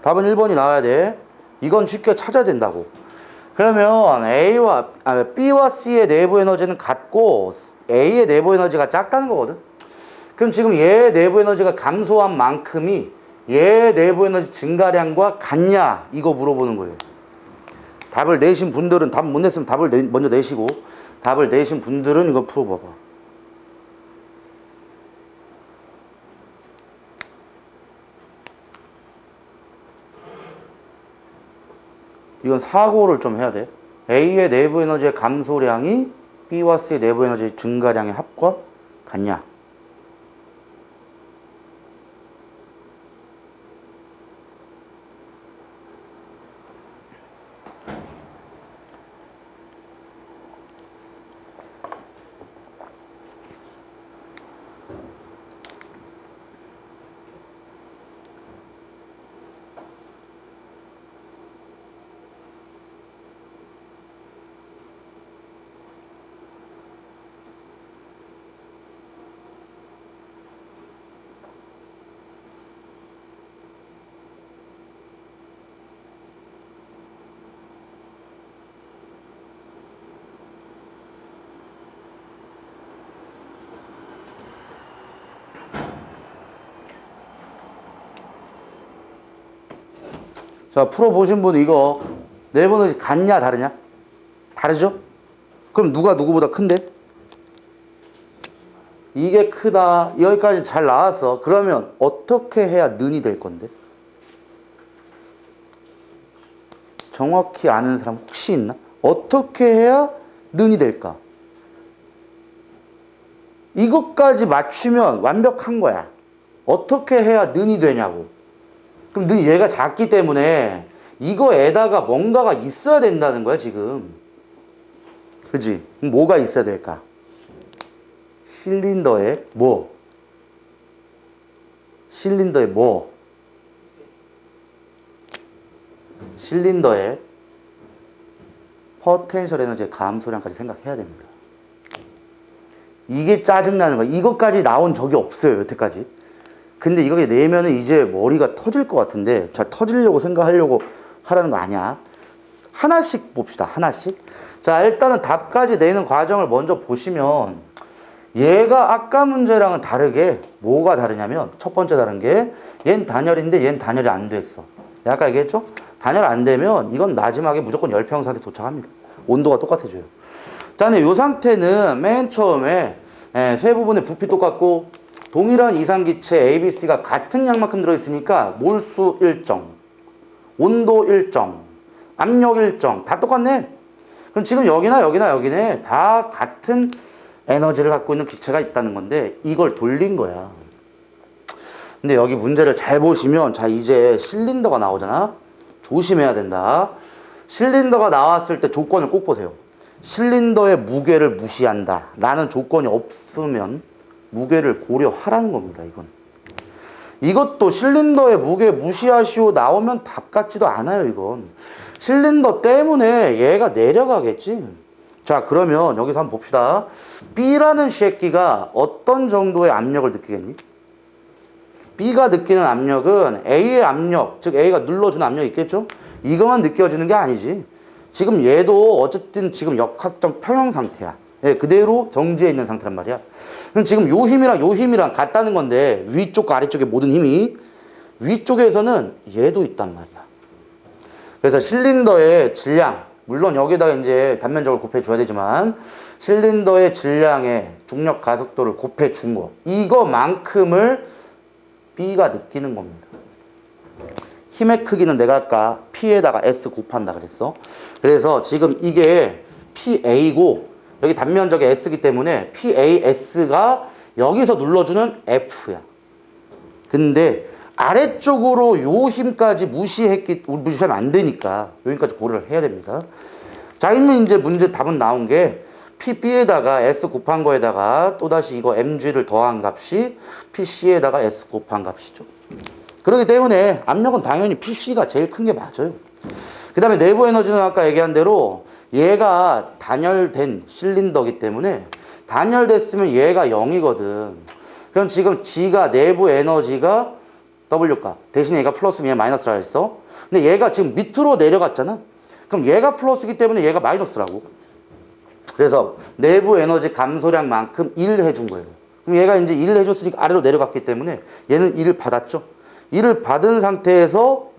답은 1번이 나와야 돼. 이건 쉽게 찾아야 된다고. 그러면 B와 C의 내부 에너지는 같고 A의 내부 에너지가 작다는 거거든. 그럼 지금 얘의 내부 에너지가 감소한 만큼이 얘의 내부 에너지 증가량과 같냐 이거 물어보는 거예요. 답을 내신 분들은 답 못 냈으면 답을 먼저 내시고 답을 내신 분들은 이거 풀어봐봐. 이건 사고를 좀 해야 돼. A의 내부 에너지의 감소량이 B와 C의 내부 에너지 증가량의 합과 같냐? 자, 풀어보신 분 이거 내부 에너지 같냐 다르냐? 다르죠? 그럼 누가 누구보다 큰데? 이게 크다. 여기까지 잘 나왔어. 그러면 어떻게 해야 는이 될 건데? 정확히 아는 사람 혹시 있나? 어떻게 해야 는이 될까? 이것까지 맞추면 완벽한 거야. 어떻게 해야 는이 되냐고. 그럼 는 얘가 작기 때문에 이거에다가 뭔가가 있어야 된다는 거야 지금. 그치? 그럼 뭐가 있어야 될까? 실린더에 뭐? 실린더에 뭐? 실린더에 포텐셜 에너지의 감소량까지 생각해야 됩니다. 이게 짜증나는 거야. 이것까지 나온 적이 없어요 여태까지. 근데 이거 내면은 이제 머리가 터질 것 같은데, 자, 터지려고 생각하려고 하라는 거 아니야. 하나씩 봅시다. 하나씩. 자, 일단은 답까지 내는 과정을 먼저 보시면 얘가 아까 문제랑은 다르게 뭐가 다르냐면 첫 번째 다른 게 얘는 단열인데 얘는 단열이 안 됐어. 아까 얘기했죠? 단열 안 되면 이건 마지막에 무조건 열평 상태 도착합니다. 온도가 똑같아져요. 자, 근데 이 상태는 맨 처음에 세 부분의 부피 똑같고 동일한 이상기체 A, B, C가 같은 양만큼 들어있으니까 몰수 일정, 온도 일정, 압력 일정 다 똑같네. 그럼 지금 여기나 여기네 다 같은 에너지를 갖고 있는 기체가 있다는 건데 이걸 돌린 거야. 근데 여기 문제를 잘 보시면 자 이제 실린더가 나오잖아. 조심해야 된다. 실린더가 나왔을 때 조건을 꼭 보세요. 실린더의 무게를 무시한다 라는 조건이 없으면 무게를 고려하라는 겁니다. 이것도 실린더의 무게 무시하시오 나오면 답 같지도 않아요. 이건 실린더 때문에 얘가 내려가겠지. 자, 그러면 여기서 한번 봅시다. B라는 새끼가 어떤 정도의 압력을 느끼겠니? B가 느끼는 압력은 A의 압력, 즉 A가 눌러주는 압력이 있겠죠? 이것만 느껴지는 게 아니지. 지금 얘도 어쨌든 지금 역학적 평형 상태야. 예, 그대로 정지해 있는 상태란 말이야. 그럼 지금 요 힘이랑 같다는 건데 위쪽과 아래쪽의 모든 힘이 위쪽에서는 얘도 있단 말이야. 그래서 실린더의 질량, 물론 여기다가 이제 단면적을 곱해줘야 되지만 실린더의 질량의 중력 가속도를 곱해준 거 이거만큼을 B가 느끼는 겁니다. 힘의 크기는 내가 아까 P에다가 S 곱한다 그랬어. 그래서 지금 이게 PA고 여기 단면적이 S이기 때문에 PAS가 여기서 눌러주는 F야. 근데 아래쪽으로 요 힘까지 무시하면 안 되니까 여기까지 고려를 해야 됩니다. 자, 그러면 이제 문제 답은 나온 게 PB에다가 S 곱한 거에다가 또다시 이거 mg를 더한 값이 PC에다가 S 곱한 값이죠. 그렇기 때문에 압력은 당연히 PC가 제일 큰 게 맞아요. 그 다음에 내부 에너지는 아까 얘기한 대로 얘가 단열된 실린더이기 때문에 단열됐으면 얘가 0이거든. 그럼 지금 G가 내부 에너지가 W값. 대신 얘가 플러스면 얘가 마이너스라 했어. 근데 얘가 지금 밑으로 내려갔잖아. 그럼 얘가 플러스이기 때문에 얘가 마이너스라고. 그래서 내부 에너지 감소량만큼 1 해준 거예요. 그럼 얘가 이제 1 해줬으니까 아래로 내려갔기 때문에 얘는 1을 받았죠. 1을 받은 상태에서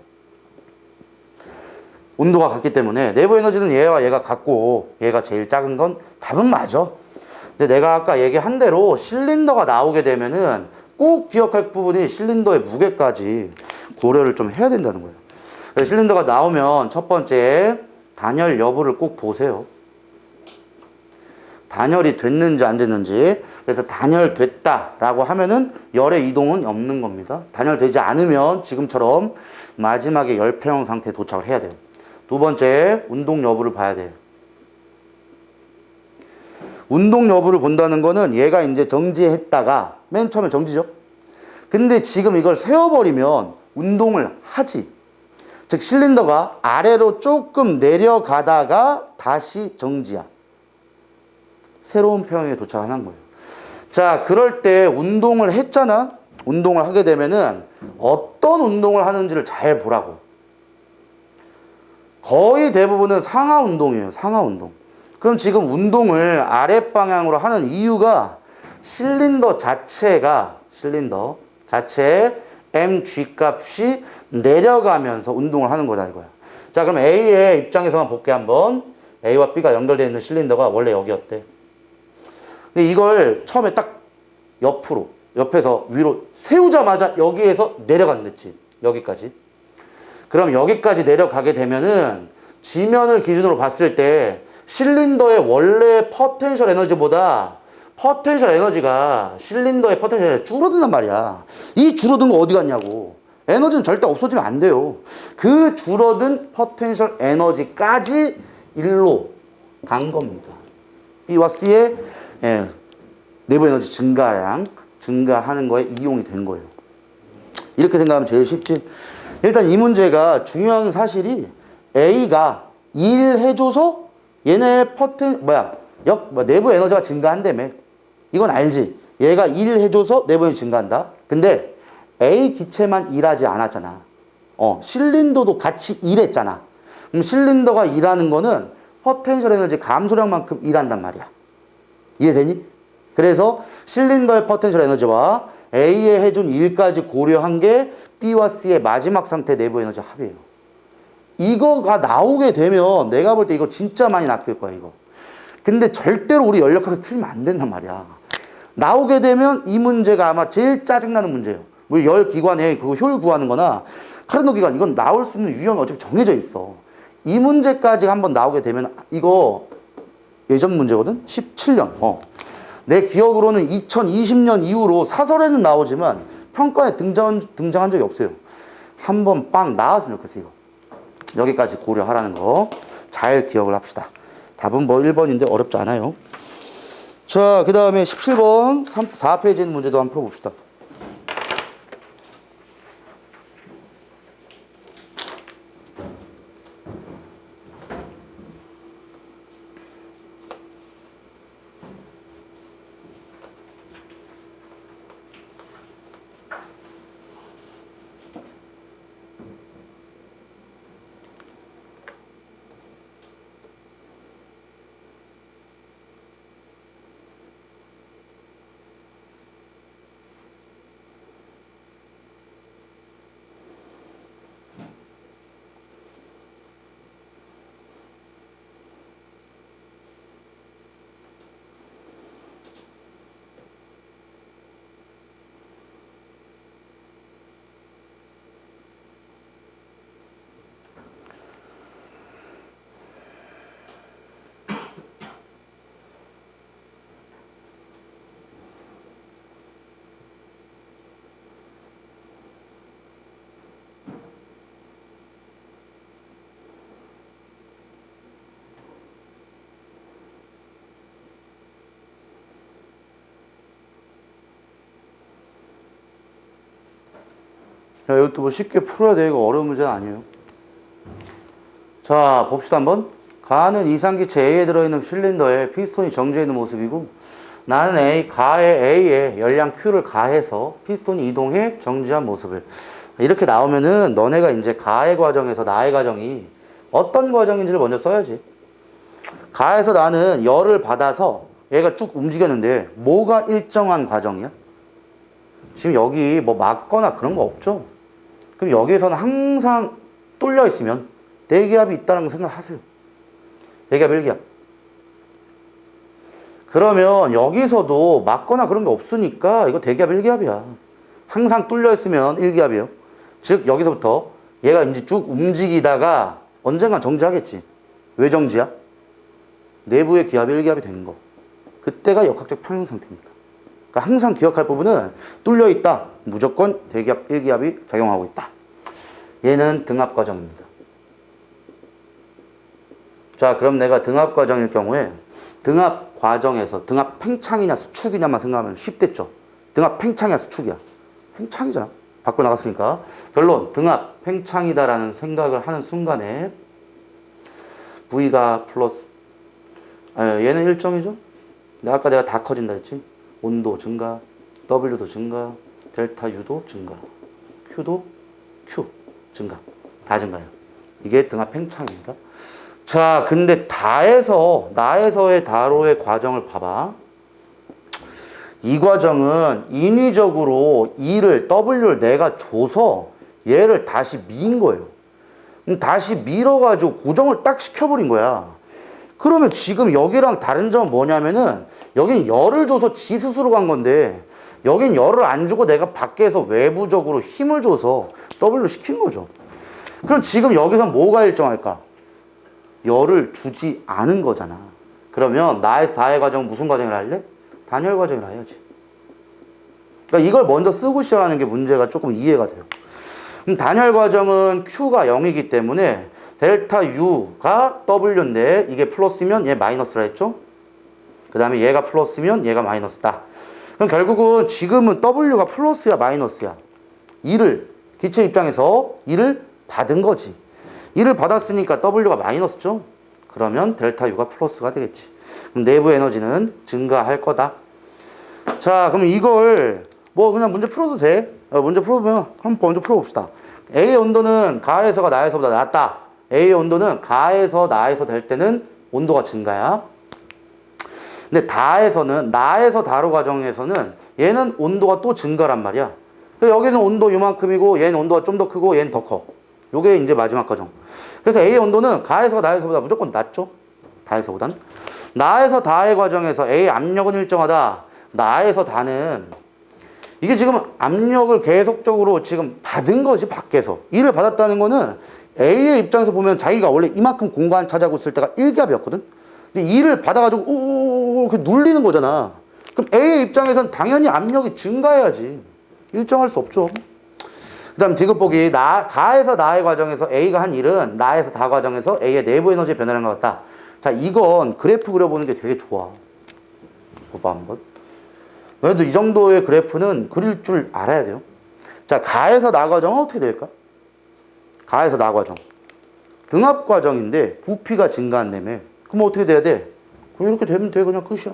온도가 같기 때문에 내부 에너지는 얘와 얘가 같고 얘가 제일 작은 건 답은 맞아. 근데 내가 아까 얘기한 대로 실린더가 나오게 되면은 꼭 기억할 부분이 실린더의 무게까지 고려를 좀 해야 된다는 거예요. 그래서 실린더가 나오면 첫 번째 단열 여부를 꼭 보세요. 단열이 됐는지 안 됐는지. 그래서 단열됐다라고 하면은 열의 이동은 없는 겁니다. 단열되지 않으면 지금처럼 마지막에 열평형 상태에 도착을 해야 돼요. 두 번째, 운동 여부를 봐야 돼요. 운동 여부를 본다는 거는 얘가 이제 정지했다가 맨 처음에 정지죠. 근데 지금 이걸 세워버리면 운동을 하지. 즉 실린더가 아래로 조금 내려가다가 다시 정지야. 새로운 평형에 도착하는 거예요. 자, 그럴 때 운동을 했잖아. 운동을 하게 되면은 어떤 운동을 하는지를 잘 보라고. 거의 대부분은 상하 운동이에요. 상하 운동. 그럼 지금 운동을 아랫방향으로 하는 이유가 실린더 자체 mg 값이 내려가면서 운동을 하는 거다 이거야. 자, 그럼 A의 입장에서만 볼게 한번. A와 B가 연결되어 있는 실린더가 원래 여기였대. 근데 이걸 처음에 딱 옆에서 위로 세우자마자 여기에서 내려간댔지. 여기까지. 그럼 여기까지 내려가게 되면은 지면을 기준으로 봤을 때 실린더의 원래 포텐셜 에너지보다 포텐셜 에너지가 실린더의 포텐셜 에너지가 줄어든단 말이야. 이 줄어든 거 어디 갔냐고. 에너지는 절대 없어지면 안 돼요. 그 줄어든 포텐셜 에너지까지 일로 간 겁니다. B와 C의 내부 에너지 증가하는 거에 이용이 된 거예요. 이렇게 생각하면 제일 쉽지. 일단 이 문제가 중요한 사실이 A가 1 해줘서 얘네 내부 에너지가 증가한다며. 이건 알지. 얘가 1 해줘서 내부 에너지 증가한다. 근데 A 기체만 일하지 않았잖아. 실린더도 같이 일했잖아. 그럼 실린더가 일하는 거는 포텐셜 에너지 감소량만큼 일한단 말이야. 이해되니? 그래서 실린더의 포텐셜 에너지와 A에 해준 일까지 고려한 게 B와 C의 마지막 상태 내부 에너지 합이에요. 이거가 나오게 되면 내가 볼 때 이거 진짜 많이 낚일 거야, 이거. 근데 절대로 우리 연력학에서 틀리면 안 된단 말이야. 나오게 되면 이 문제가 아마 제일 짜증나는 문제예요. 뭐 열 기관에 그 효율 구하는 거나 카르노 기관, 이건 나올 수 있는 유형이 어차피 정해져 있어. 이 문제까지 한번 나오게 되면 이거 예전 문제거든? 17년. 내 기억으로는 2020년 이후로 사설에는 나오지만 평가에 등장한 적이 없어요. 한번 빵 나왔으면 좋겠어요, 이거. 여기까지 고려하라는 거 잘 기억을 합시다. 답은 뭐 1번인데 어렵지 않아요. 자, 그 다음에 17번 4페이지 있는 문제도 한번 풀어봅시다. 야, 이것도 뭐 쉽게 풀어야 돼. 이거 어려운 문제 아니에요. 자, 봅시다 한번. 가는 이상기체 A에 들어있는 실린더에 피스톤이 정지해 있는 모습이고, 나는 A에 열량 Q를 가해서 피스톤이 이동해 정지한 모습을. 이렇게 나오면은 너네가 이제 가해 과정에서 나의 과정이 어떤 과정인지를 먼저 써야지. 가해서 나는 열을 받아서 얘가 쭉 움직였는데 뭐가 일정한 과정이야? 지금 여기 뭐 막거나 그런 거 없죠? 그럼 여기에서는 항상 뚫려 있으면 대기압이 있다는 거 생각하세요. 대기압, 일기압. 그러면 여기서도 막거나 그런 게 없으니까 이거 대기압, 일기압이야. 항상 뚫려 있으면 일기압이에요. 즉 여기서부터 얘가 이제 쭉 움직이다가 언젠간 정지하겠지. 왜 정지야? 내부의 기압이 일기압이 되는 거. 그때가 역학적 평형 상태입니다. 그러니까 항상 기억할 부분은 뚫려 있다. 무조건 대기압, 일기압이 작용하고 있다. 얘는 등압 과정입니다. 자, 그럼 내가 등압 과정일 경우에 등압 과정에서 등압 팽창이냐 수축이냐만 생각하면 쉽겠죠. 등압 팽창이야 수축이야? 팽창이잖아. 밖으로 나갔으니까. 결론 등압 팽창이다라는 생각을 하는 순간에 V가 플러스 얘는 일정이죠. 아까 내가 다 커진다 했지. 온도 증가, W도 증가, 델타 U도 증가, Q도 Q 증가. 다 증가해요. 이게 등압 팽창입니다. 자, 근데 나에서의 다로의 과정을 봐봐. 이 과정은 인위적으로 W를 내가 줘서 얘를 다시 미인 거예요. 다시 밀어가지고 고정을 딱 시켜버린 거야. 그러면 지금 여기랑 다른 점은 뭐냐면은 여긴 열을 줘서 지 스스로 간 건데 여긴 열을 안 주고 내가 밖에서 외부적으로 힘을 줘서 W를 시킨 거죠. 그럼 지금 여기서 뭐가 일정할까? 열을 주지 않은 거잖아. 그러면 나에서 다의 과정은 무슨 과정이라 할래? 단열 과정이라 해야지. 그러니까 이걸 먼저 쓰고 시작하는 게 문제가 조금 이해가 돼요. 그럼 단열 과정은 Q가 0이기 때문에 델타 U가 W인데 이게 플러스면 얘 마이너스라 했죠? 그 다음에 얘가 플러스면 얘가 마이너스다. 그럼 결국은 지금은 W가 플러스야 마이너스야? 기체 입장에서 이를 받은 거지. 이를 받았으니까 W가 마이너스죠? 그러면 델타 U가 플러스가 되겠지. 그럼 내부 에너지는 증가할 거다. 자, 그럼 이걸 뭐 그냥 문제 풀어도 돼. 문제 풀어보면 한번 먼저 풀어봅시다. A의 온도는 가에서가 나에서보다 낮다. A의 온도는 가에서 나에서 될 때는 온도가 증가야. 근데 나에서 다로 과정에서는 얘는 온도가 또 증가란 말이야. 여기는 온도 요만큼이고 얘는 온도가 좀 더 크고 얘는 더 커. 요게 이제 마지막 과정. 그래서 A의 온도는 가에서 나에서보다 무조건 낮죠. 다에서보단. 나에서 다의 과정에서 A 압력은 일정하다. 나에서 다는 이게 지금 압력을 계속적으로 지금 받은 거지 밖에서. 이를 받았다는 거는 A의 입장에서 보면 자기가 원래 이만큼 공간 차지하고 있을 때가 1기압이었거든. 근데 이를 받아가지고 우우우 눌리는 거잖아. 그럼 A의 입장에서는 당연히 압력이 증가해야지. 일정할 수 없죠. 그 다음 디귿 보기. 가에서 나의 과정에서 A가 한 일은 나에서 다 과정에서 A의 내부 에너지의 변화를 한 것 같다. 자, 이건 그래프 그려보는 게 되게 좋아. 봐봐 한번. 너희도 이 정도의 그래프는 그릴 줄 알아야 돼요. 자, 가에서 나 과정은 어떻게 될까? 가에서 나 과정. 등압 과정인데 부피가 증가한다며. 그럼 어떻게 돼야 돼? 그럼 이렇게 되면 돼. 그냥 끝이야.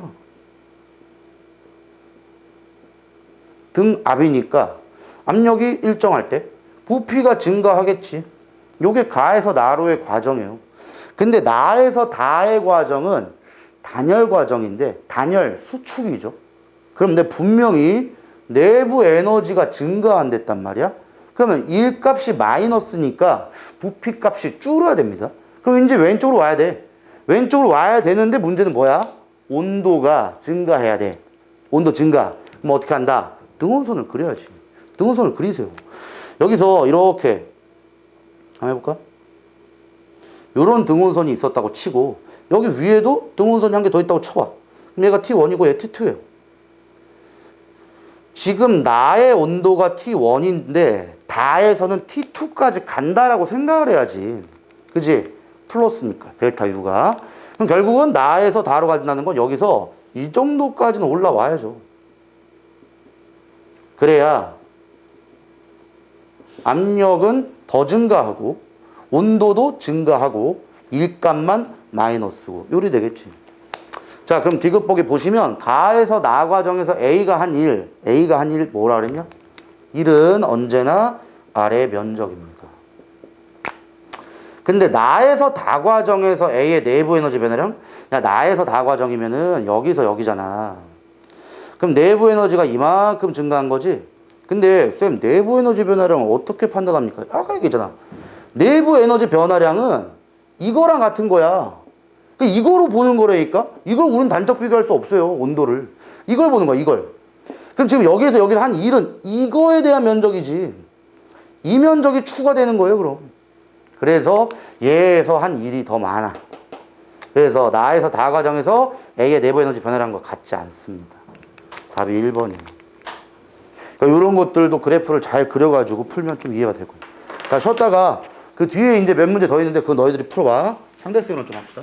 등압이니까 압력이 일정할 때 부피가 증가하겠지. 요게 가에서 나로의 과정이에요. 근데 나에서 다의 과정은 단열 과정인데 단열 수축이죠. 그럼 내 분명히 내부 에너지가 증가한댔단 말이야. 그러면 1값이 마이너스니까 부피 값이 줄어야 됩니다. 그럼 이제 왼쪽으로 와야 돼. 왼쪽으로 와야 되는데 문제는 뭐야? 온도가 증가해야 돼. 온도 증가. 그럼 어떻게 한다? 등원선을 그려야지. 등원선을 그리세요. 여기서 이렇게 한번 해볼까? 요런 등원선이 있었다고 치고 여기 위에도 등원선이 한 개 더 있다고 쳐봐. 그럼 얘가 T1이고 얘 T2예요. 지금 나의 온도가 T1인데 다에서는 T2까지 간다라고 생각을 해야지. 그지? 플러스니까 델타 U가. 그럼 결국은 나에서 다로 간다는 건 여기서 이 정도까지는 올라와야죠. 그래야 압력은 더 증가하고 온도도 증가하고 일감만 마이너스고 요리 되겠지. 자, 그럼 디귿보기 보시면 가에서 나 과정에서 A가 한 1 뭐라 그랬냐? 1은 언제나 아래 면적입니다. 근데 나에서 다 과정에서 A의 내부 에너지 변화량? 야, 나에서 다 과정이면은 여기서 여기잖아. 그럼 내부 에너지가 이만큼 증가한 거지? 근데 쌤, 내부 에너지 변화량을 어떻게 판단합니까? 아까 얘기했잖아. 내부 에너지 변화량은 이거랑 같은 거야. 이거로 보는 거라니까? 이걸 우린 단적 비교할 수 없어요, 온도를. 이걸 보는 거야, 이걸. 그럼 지금 여기에서 한 1은 이거에 대한 면적이지. 이 면적이 추가되는 거예요, 그럼. 그래서 얘에서 한 1이 더 많아. 그래서 나에서 다 과정에서 A의 내부 에너지 변화량과 같지 않습니다. 답이 1번이에요. 그러니까 이런 것들도 그래프를 잘 그려가지고 풀면 좀 이해가 될 거예요. 자, 쉬었다가 그 뒤에 이제 몇 문제 더 있는데 그거 너희들이 풀어봐. 상대성을 좀 합시다.